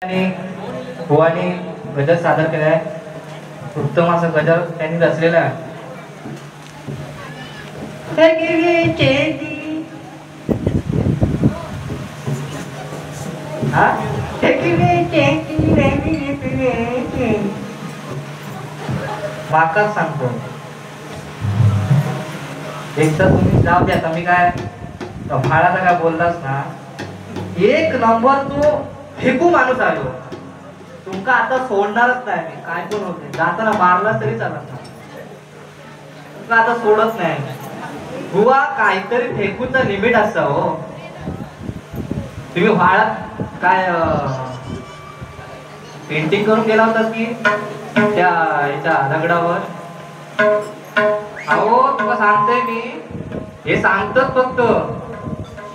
आणि भुवानी गजर सादर केला आहे. उत्तम असा गजर त्यांनी रचलेला आहे. माकाच सांगतो एक तर तुम्ही जाऊ द्या. मी काय भाडाचा काय बोललास ना, एक नंबर तो फेकू माणूस आलो. तुमका आता सोडणारच नाही मी, काय पण होते जाताना मारलास तरी चालत नाही. तुमका आता सोडत नाही. बुवा काहीतरी फेकूचा लिमिट असतं हो. तुम्ही व्हाळात काय पेंटिंग करून गेला होता की त्या याच्या दगडावर? अहो तुला सांगतोय मी, हे सांगतच फक्त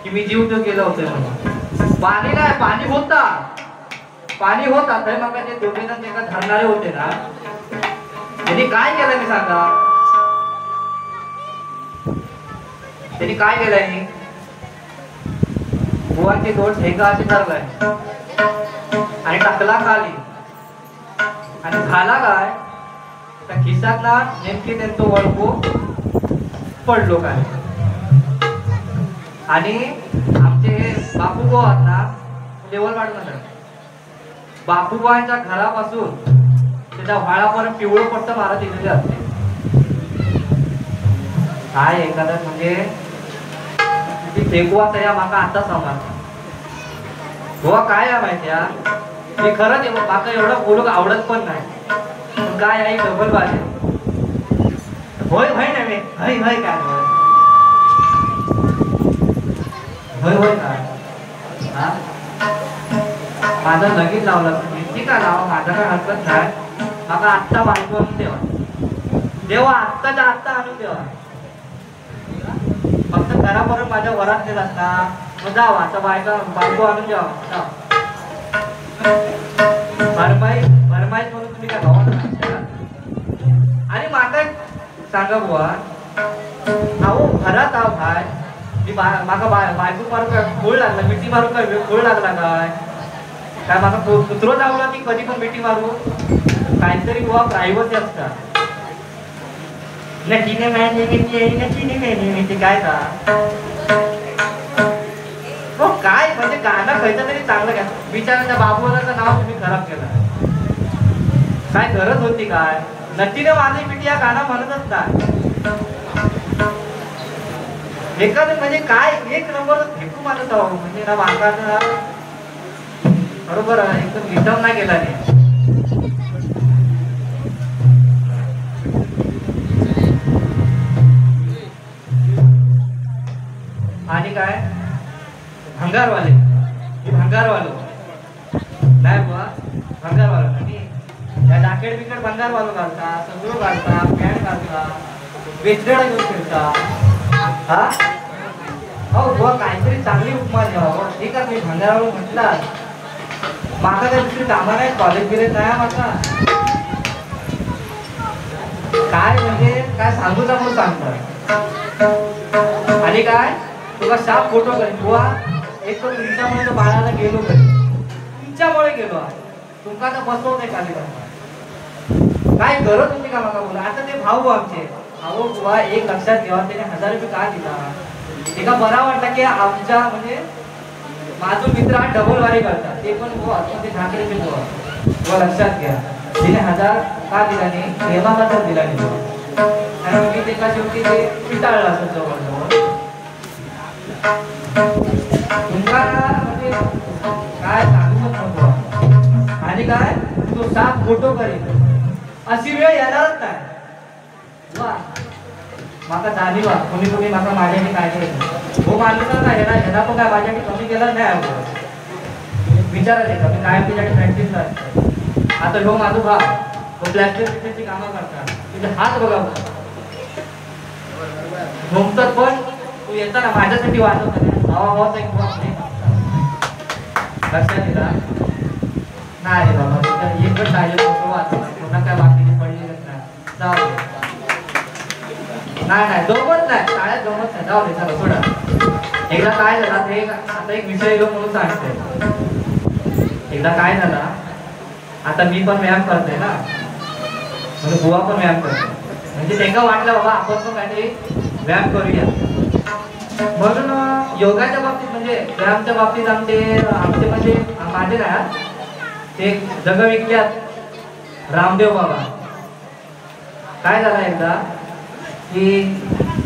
की मी जीव तो केलं होतं म्हणून. पाणी नाही, पाणी होता तर मग ते दोघे जण एका धरणारे होते ना, त्यांनी काय केलं मी सांगा? त्यांनी काय केलंय? बुवांची दोन ठेका अशी धरलाय आणि टाकला खाली. आणि झाला काय, त्या खिशात ना नेमके त्यांचं वळको पडलो काय. आणि आमचे बापू आहेत ना, लेवल वाढवणार. बापूबाईंच्या घरापासून त्याच्या व्हाळापर्यंत पिवळं पट्ट मारत दिलेले असते. काय एखादं म्हणजे ती फेकवा या माका आता समज गोवा काय आहे माहितीया. मी खरंच माका एवढं बोलू आवडत पण नाही, पण काय आहे डबल बाज होय होय ना मी हय हय काय होय होय काय. हा माझं लगीन लावलं ठीक आहे, लावा, माझं काय हरकत नाही. माका आत्ता बायको आणून देवा आत्ताच्या आत्ता आणून देवा. फक्त घरापर्यंत माझ्या वरात देत असता मग जावा. आता बायको आणून द्यावा. भरमाई म्हणून तुम्ही काय भावा ना. आणि माका सांगा बुवा, अहो घरात आहो काय मी माका बायको मारू काय खोळ लागला, मिठी मारू काय खोळ लागला काय माझा कुत्रो जाऊला की कधी पण मिठी मारू. काहीतरी बुवा प्रायव्हसी असतात. नटीने मॅने घेतली काय का हो काय म्हणजे गाणं खायचं तरी चांगलं घ्या. बिचाराच्या बाबूचं नाव तुम्ही खराब केलं. काय गरज होती काय? नटीने माझी मिठी या गाणं म्हणतच नाही. एखादं म्हणजे काय एक नंबर फेकू मानत आहो म्हणजे ना वांगा बरोबर एकदम विटम नाही गेला नाही. आणि काय भंगारवाले नाही बुवा, भंगारवाला आणि त्या जॅकेट बिकेट भंगारवालो घालता, सगळं घालता, पॅन्ट घालता, वेचड्याला घेऊन फिरता. हा हो बुवा काहीतरी चांगली उपमा द्यावा. ठीक आहे मी भंगारवालो म्हटला, माका काय दुसरी कामं नाही, कॉलेज बिलेज नाही माका. काय म्हणजे काय सांगू म्हणून सांगतात. आणि काय तुला शाप फोटो करेन बुवा. एक तर तुमच्यामुळे तो बाळाला गेलो घरी, तुमच्यामुळे गेलो. तुमका तर बसवत नाही खाली काय गरज होती का माका बोला. आता ते भाऊ आमचे अहो बुवा एक लक्षात ठेवा, त्याने 1000 रुपये का दिला. एका बरा वाटला की आमच्या म्हणजे माझा मित्र हा डबल वारी करतात, ते पण बुवा ते ठाकरेचे बुवा लक्षात घ्या. तिने 1000 का दिला नाही, प्रेमाचा दिला नाही. कारण मी त्याच्या शेवटी ते पिटाळलं असं जवळजवळ. तुमका म्हणजे काय सांगू नको. आणि काय तो साप फोटो करेल अशी वेळ येणारच नाही. वा माका जाणीव कोणी माका माझ्याने काय केलं हो मानलं ना ह्याला पण काय माझ्याने कमी केलं नाही. विचारायला येतं मी काय त्याच्याकडे प्रॅक्टिस करतो. आता ह्यो माझा भाव तो प्लॅस्टिकची कामं करतात, तुझे हात बघा घुमतात पण तू येताना माझ्यासाठी वाजवता हवा एक लक्षात दिला नाही रे बाबा. एकच डायलॉग वाचला पुन्हा काय बाकीची पडलेलंच नाही. जाऊ दे नाही जमत नाही शाळेत जमत नाही. जाऊ दे चला सोडा. एकदा काय झालं ते आता एक विषय म्हणून सांगते. एकदा काय झाला, आता मी पण व्यायाम करतोय ना, म्हणजे बुवा पण व्यायाम करतो, म्हणजे त्यांना वाटलं बाबा आपण पण काहीतरी व्यायाम करूया. म्हणून योगाच्या बाबतीत म्हणजे व्यायामच्या बाबतीत आमचे म्हणजे माझे काय ते जगविख्यात रामदेव बाबा काय झाला एकदा की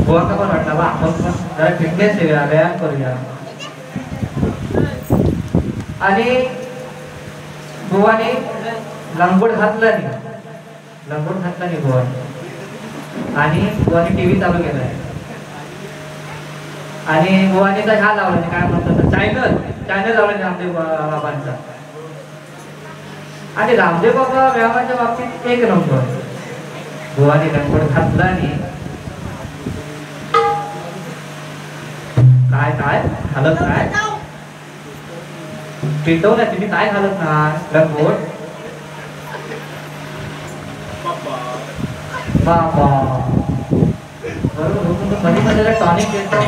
बुवाका पण वाटला बा आपण पण जरा फिटनेस ठेवूया, व्यायाम करूया. आणि बुवाने लंगोट घातला नाही बुवाने, आणि बुवाने टीव्ही चालू केलाय आणि बुवाने तर हा लावला काय म्हणतात चॅनल लावला रामदेव बाबांचा. आणि रामदेव बाबा व्यायामाच्या बाबतीत एक नंबर. बुवाने लंगोट घातला आणि काय हालत काय पेटवलं तुम्ही, काय घालत नाही लंगोट बाबा बरोबर मध्ये टॉनिक देतो.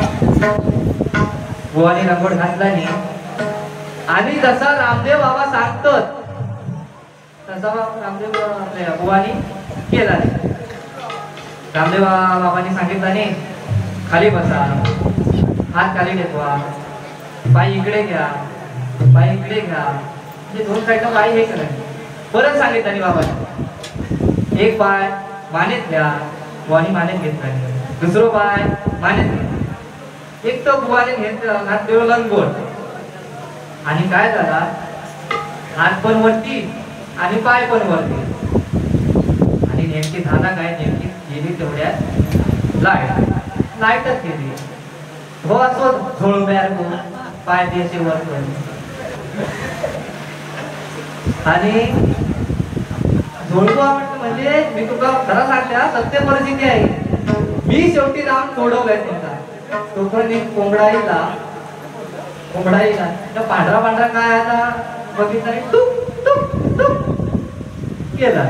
बुवाने लंगोट घातला नाही आणि जसा रामदेव बाबा सांगतात तसा रामदेव आपल्या बुवाने केला नाही. रामदेव बाबांनी सांगितलं नाही खाली बसा, हात खाली टेकवा, पाय इकडे घ्या, पाय इकडे घ्या, म्हणजे दोन साईडला पाय हे करायचे. परत सांगितलं नाही बाबांनी एक पाय मानेत घ्या, बुवानी मानेत घेत नाही, दुसरं पाय मानेत घ्या. एक तर बुवाने घातलेलं लंगोट आणि काय झाला, हात पण वरती आणि पाय पण वरती. आणि नेमकी झाला काय, नेमकी गेली तेवढ्यात लाईटच गेली. हो असं झोळब्यार पाय द्यायचे वर आणि झोळबा म्हणजे मी तुला खरं सांगते सत्य परिस्थिती आहे. मी शेवटी जाऊन सोडवलंय त्यांचा. तोपर्यंत एक कोंबडा येला तर पांढरा काय आता बघितलं टुक टुक टुक केला.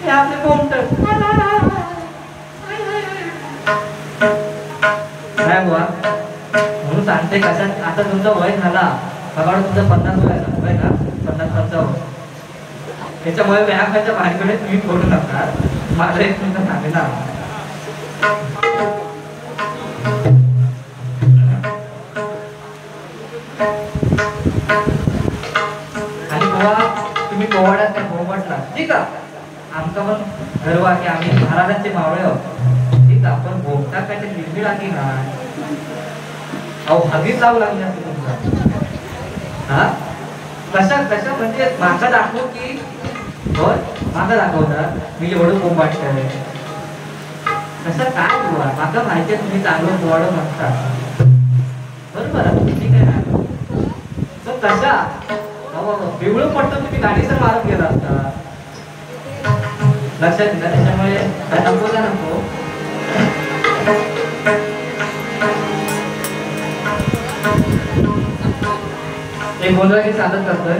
हे आपले कोंबड काय बुवा म्हणून सांगते कशात. आता तुमचा वय झाला बघा, तुमचा 50 वय ना, 50 त्याच्यामुळे व्यायामाच्या भानगडे तुम्ही करू नका. माझं एक तुमचं सांगेना आणि बुवा तुम्ही पोवाड्यात त्या भोमटला ठीक आहे. आमचा पण गर्व आहे की आम्ही महाराजांचे मावळे आहोत ठीक आहे. पण भोगता काय ते निर्मिळ आहे ना, अहो हगीच लावू लागली असते तुमचा. हा कशा म्हणजे माका दाखवू की होय माका दाखवतात मी एवढं कोंबाटतोय कसं काय बुवा. माका माहिती आहे तुम्ही चांगलं पोवाडं म्हणता बरोबर ठीक आहे ना. तर कशा पिवळं पडतं तुम्ही गाडीसर मारत गेला असता, लक्षात घ्या. त्याच्यामुळे नको एक गोंधळाची साधन करतोय.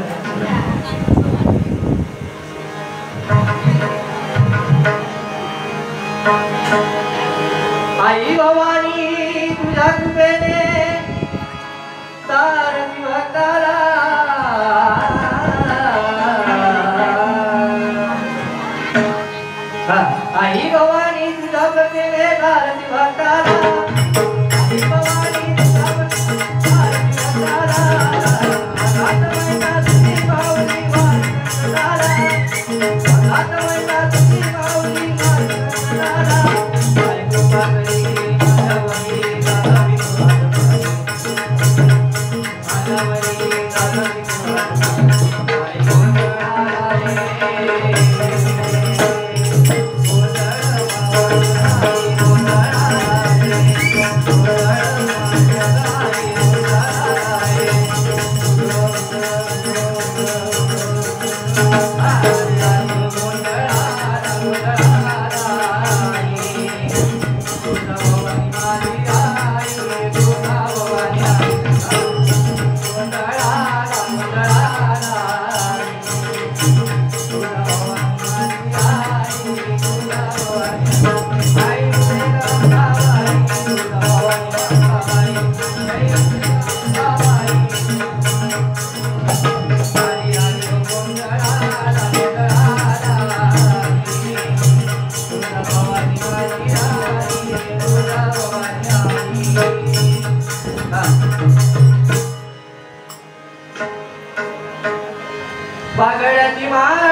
आई भवानी तुझ्या कृपेने सारथी भक्ताला आई भवानी तुझ्या कृपेने सारथी भक्ताला, आई भवानी तुझ्या कृपेने सारथी भक्ताला, तुझी पावली वारकताला, तुझी पावली वारकताला. पागळ्याची माळ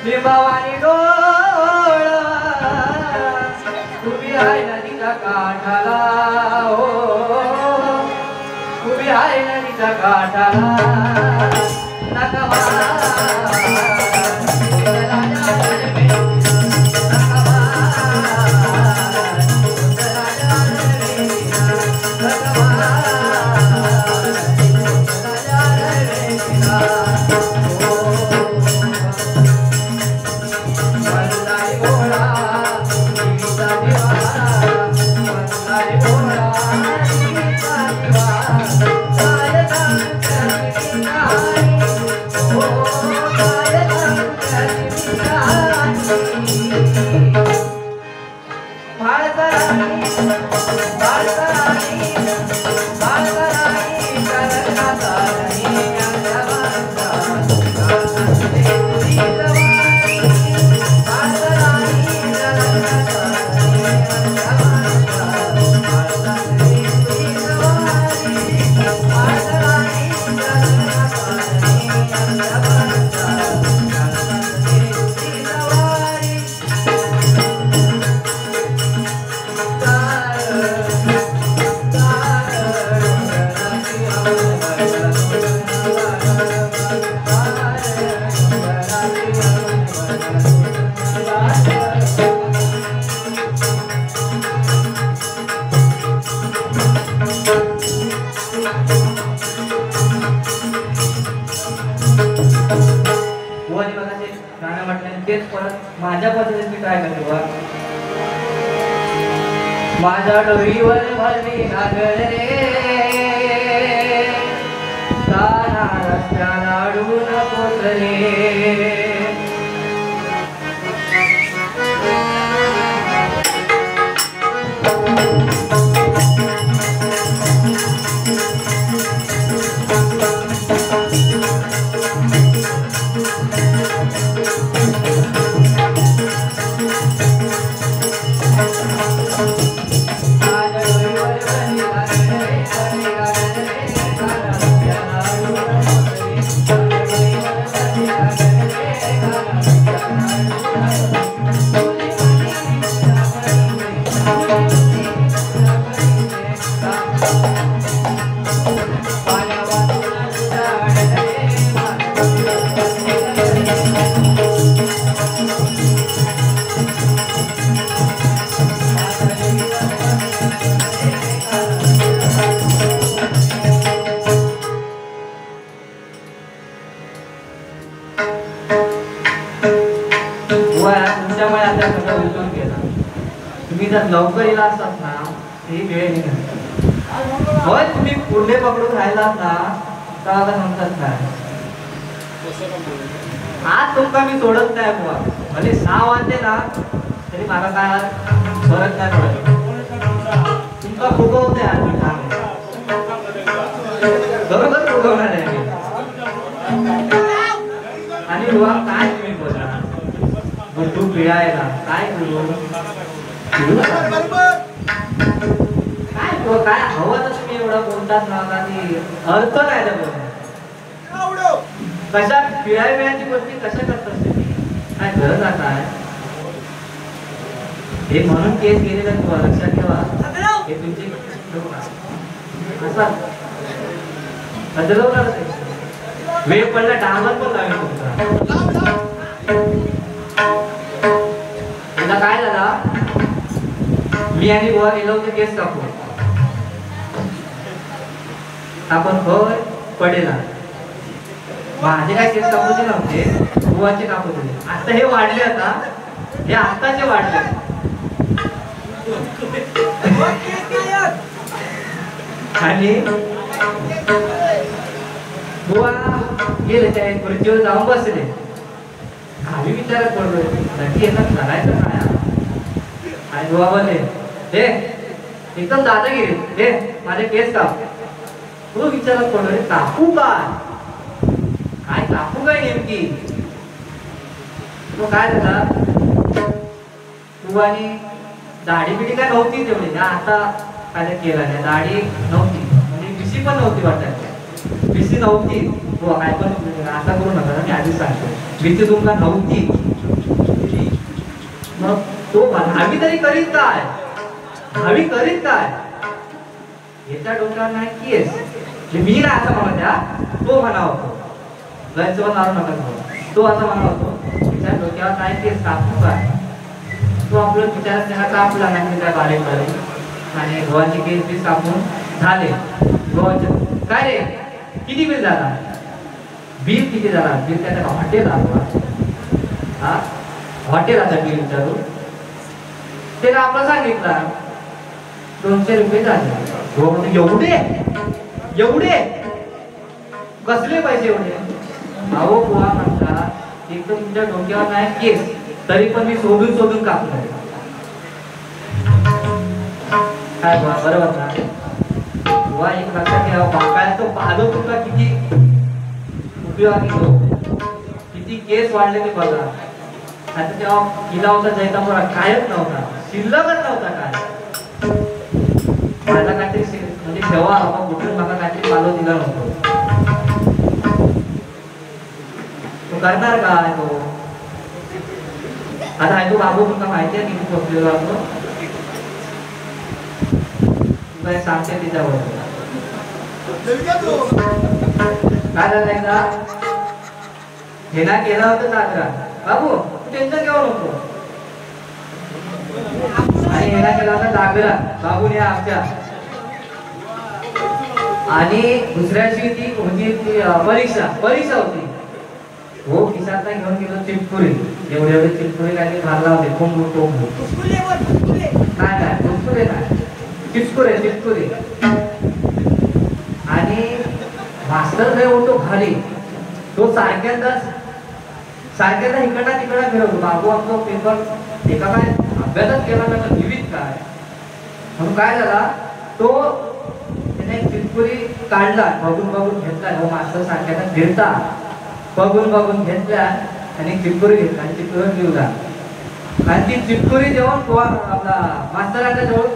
लिंबावानी डोळ उभी आहे नदीच्या काठाला हो उभी आहे नदीच्या काठाला नका माझ्या पद्धतीने मी काय करते बा माझ्या डोईवर भरली नागल रे ताना रस्त्याला अडू नकोस रे तुम्ही जर लवकर येला असतात ना ही वेळ निघाली होय तुम्ही पुढे पकडून राहिलात ना तर आता समजत काय आज तुमका मी सोडत नाही बुवा भले 6 वाजले ना तरी मला काय फरक नाही पडत तुमका फुगवते आम्ही बरोबर फुगवणार आहे आणि बुवा काय तुम्ही बोला गुड्डू पिळायला काय करू काय काय हवं तर तुम्ही एवढं बोलतात ना आणि अर्थ काय त्या कशा पिळायची गोष्टी कशा करतात तुम्ही काय गरज काय हे म्हणून केस गेलेला किंवा लक्षात ठेवा हे तुमचे वेळ पडला डांबर पण लावेल तुमचा तुला काय झाला मी आणि गोवा गेलो होतो केस कापू आपण होय पडेला माझे काय केस कापूचे नव्हते गोवाचे कापत होते आता हे वाढले आता हे आत्ताचे वाढले आणि गोवा गेले त्या खुर्चीवर जाऊन बसले आम्ही विचारत पडलो नक्की येतात करायचं काय आणि गोवा बोलले हे एकदम दादागिरी हे माझे केस काप तू विचारत पडलो कापू काय कापू काय नेमकी तो काय झाला तू आणि दाढी बिडी काय नव्हती तेवढी आता काय केला नाही दाढी नव्हती म्हणजे भिशी पण नव्हती वाटायची. भिशी नव्हती. हो काय पण आता करू नका मी आधीच सांगतो. भिशी तुमका नव्हती. मग तो हवी तरी करीत काय? हवी करीत काय? याच्या डोक्यावर नाही केस. मी ना असं म्हणत द्या तो म्हणा होतो. गैरसमज मारू नका. तो असं म्हणा होतो त्याच्या डोक्यावर नाही केस कापू काय? तो आपलं विचारात त्यांना कापला नाही त्या बारीक बारीक आणि गव्हाचे केस बी कापून झाले. गव्हाचे काय रे किती बिल झाला? बिल किती झाला? बिल त्याच्या हॉटेल आलो. हा हॉटेल आता बिल विचारू. त्याला आपलं सांगितलं 200 रुपये झाले. एवढे एवढे कसले पैसे एवढे? अहो बुवा म्हणतात एकदम तुमच्या डोक्यावर नाही केस तरी पण मी शोधून शोधून कापलं. काय बुवा बरोबर ना? बुवा एक लक्षात घ्या बापाला तो पाहतो तुमचा किती उपयोगाने होतो. किती केस वाढले ते बघा. आता तेव्हा किल्ला होता जैतापुरा कायच नव्हता. शिल्लकच नव्हता काय. माझा काहीतरी म्हणजे तेव्हा कुठून मला काहीतरी पालो दिला नव्हतो. तो करणार काय तो? आता आहे तो बाबू तुमका माहिती आहे किती पोचलेलो असतो. तुला सांगते तिच्यावर काय झालं एकदा हेना केला होता साजरा. बाबू तू टेन्शन घेऊ नको. आणि हेना केला होता जागरा बाबूने आमच्या. आणि दुसऱ्याची ती होती ती परीक्षा होती. हो खिशात घेऊन गेलो चिटकुरी. एवढे चिटकुरी काय घालला होते. कोंबू नाही चिटकुरे नाही चिटकुरे. आणि मास्तर जे होतो घरी तो सारख्याच इकडा तिकडा फिरवतो. बाबू आमचा पेपर एका काय अभ्यासच केला त्याचा जीवित काय म्हणून काय झाला तो त्याने चिटकुरी काढला. बघून घेतला. हो मास्तर सारख्याचा फिरता बघून घेतल्या आणि चिटकुरी घेतला आणि चिटकुरी लिवला. आणि ती चिटकुरी देऊन आपला मास्तराच्या जवळ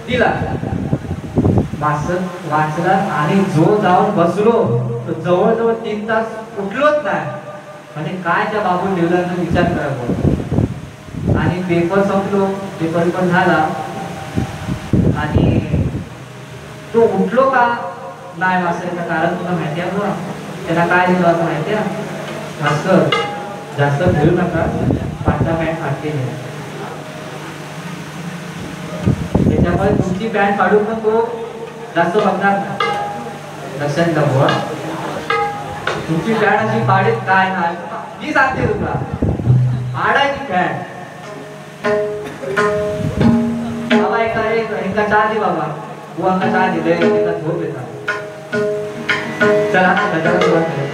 दिला. मास्तर वाचला आणि जो जाऊन बसलो तो जवळजवळ 3 तास उठलोच नाही. म्हणजे काय त्या बाबू लिवल्याचा विचार करायला. आणि पेपर संपलो. पेपर पण झाला आणि तो उठलो का नाही मास्तराचं कारण तुला माहिती आहे बघा. त्याला काय दिलं असं माहिती आहे? मास्तर जास्त फिरू नका. पाठचा पॅन्ट फाटली नाही. त्याच्यामुळे तुमची पॅन्ट फाडून पण तो जास्त बघणार नाही. लक्षात घ्या बुवा. तुमची पॅन्ट अशी फाडीत काय नाही मी सांगते तुला. फाडायची पॅन्ट. बाबा एका चहा दे बाबा. बुवांना चहा दिले त्याचा झोप येतात. चला त्याच्याला सुरुवात करूया.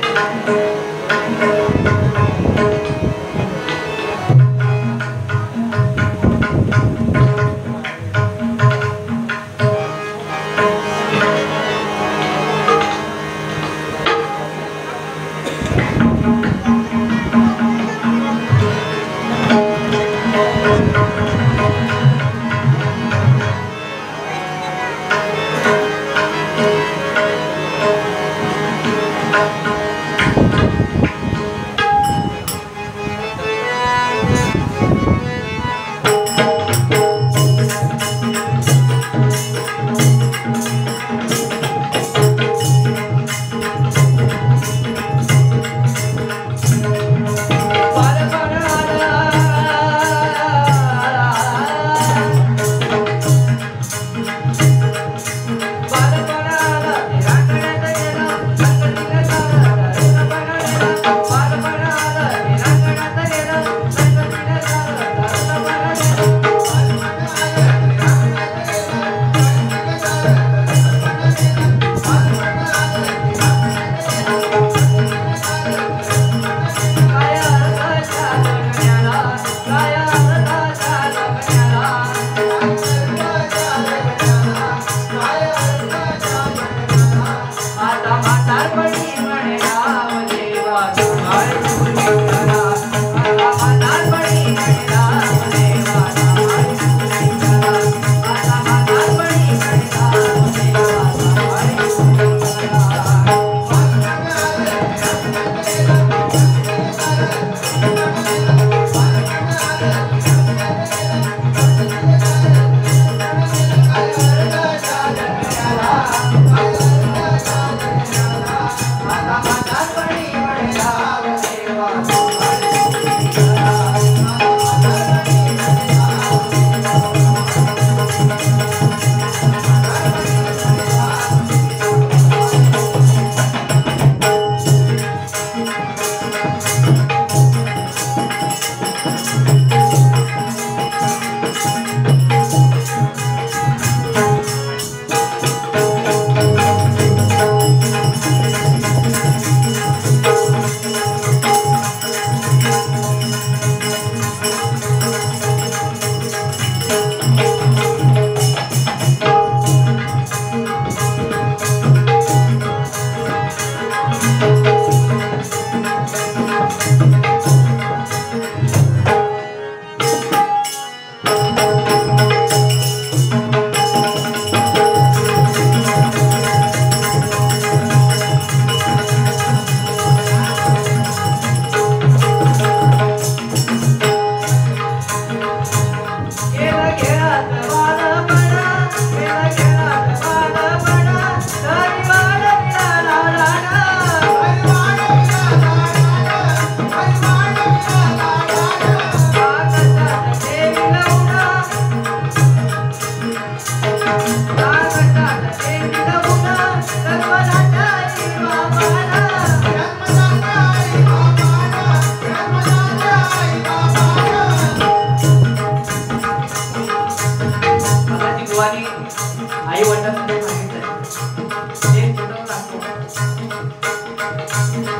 सांगतो.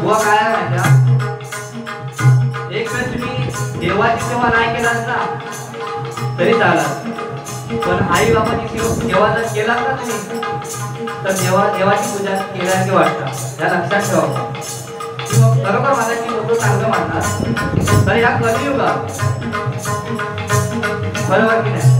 बुवा काय आहे माहिती आहे? एक वेळ तुम्ही देवाची सेवा नाही केला ना तरी चालत, पण आई बाबाची सेवा जर केला ना तुम्ही तर देवाची पूजा केल्याची वाटतं. या लक्षात ठेवा. बरोबर मागायची लोक चांगलं मानतात, तर या कलियुगात बरोबर की नाही?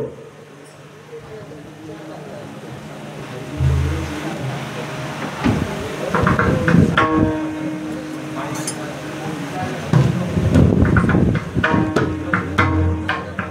गेलो